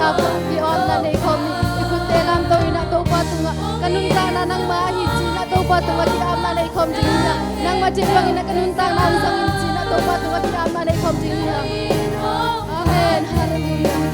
apa ki on na nei khom ikut telam to ina to pa tunga kanun ta na nang ma hi chi na to pa tunga ki am na nei khom jing na nang ma je bang ina kanun ta na sang hi chi na to pa tunga ki am na nei khom jing na amen hallelujah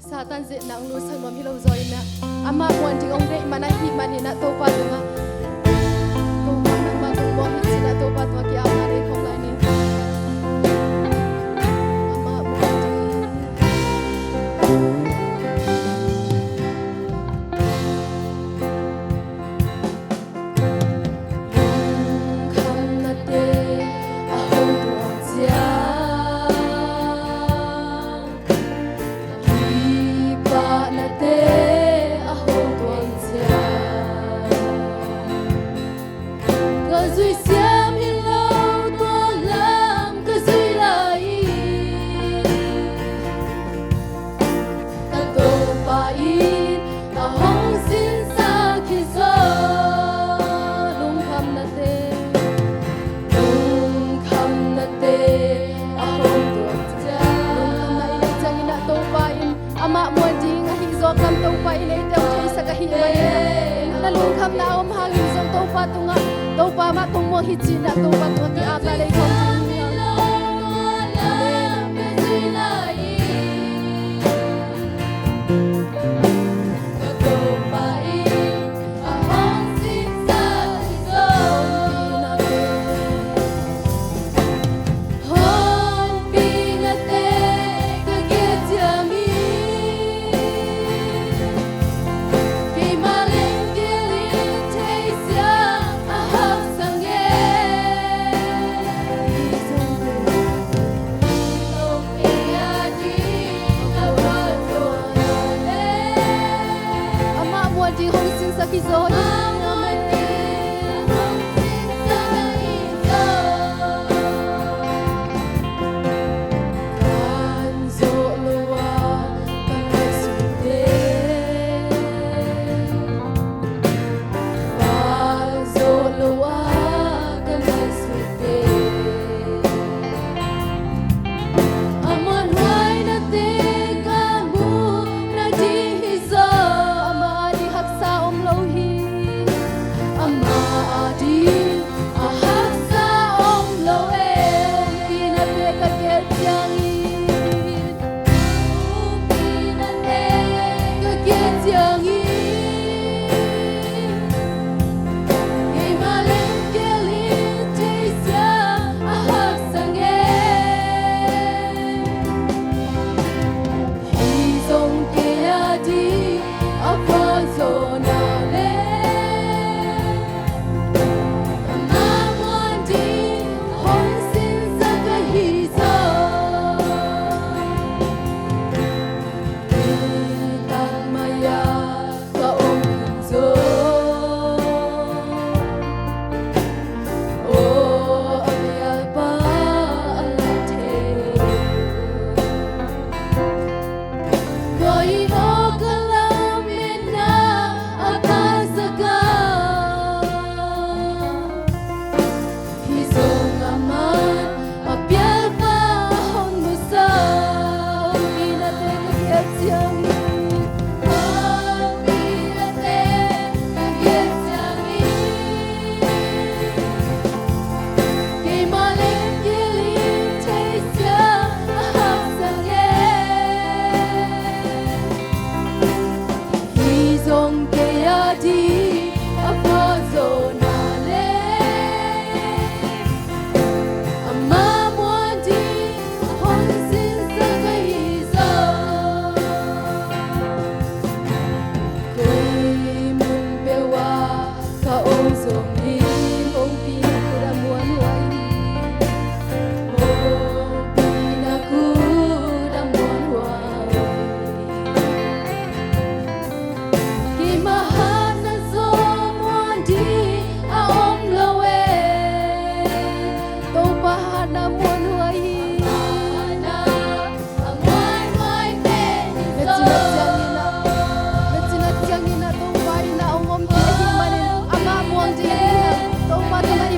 Satan zit nang nu san mam hilau zoi na ama wan ting ong dei mana hi mani na to pa tunga to pa nang ma kong mo hi sina to pa tunga ki ama re khom lai ni ama wan kham na te a ho tuang sia kham na om hangin song to pa tunga to pa ma tung mo hi chi na to pa tunga ki ap la le khom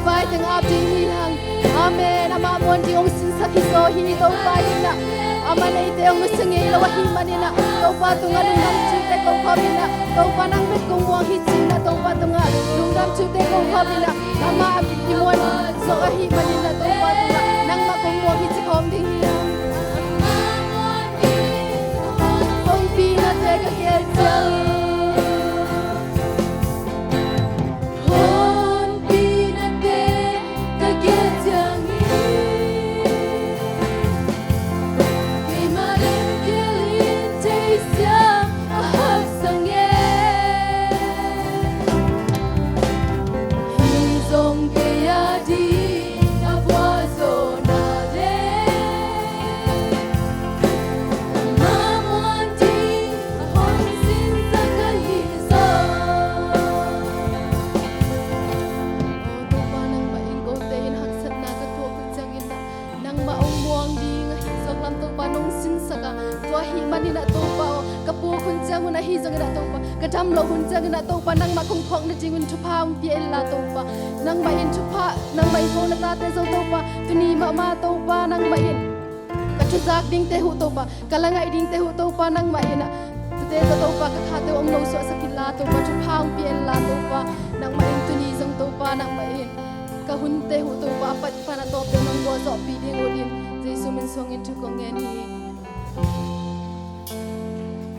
vai teng ap ding ni hang amen ama mon di ong sin sa ki so hi to pa ina ama nei te ong sing ei lawa hi manina to pa tu nga lung dam chu te ko khomina to pa nang met kong wang hi chin na to pa tu nga lung dam chu te ko khomina ama ki mon so a hi manina to pa tu nga nang ma kong wang hi chi khom ding hi kong pi na te ka ke chang manina to pa kapu khun chang na hi jong na to pa kadam lo khun chang na to pa nang ma khong khong na jingun thu phang pi la to pa nang ma in thu pha nang ma ko na ta te zo to pa tuni ma to pa nang ma in ka chu jak ding te hu to pa kalangai ding te hu to pa nang ma ina te to pa ka kha te ong lo so sakila to pa thu phang pi la to pa nang ma in tuni jong to pa nang ma in ka hun te hu to pa pat pa na to pe nang go zo pi ding odin jesu min song in thu ko ngen hi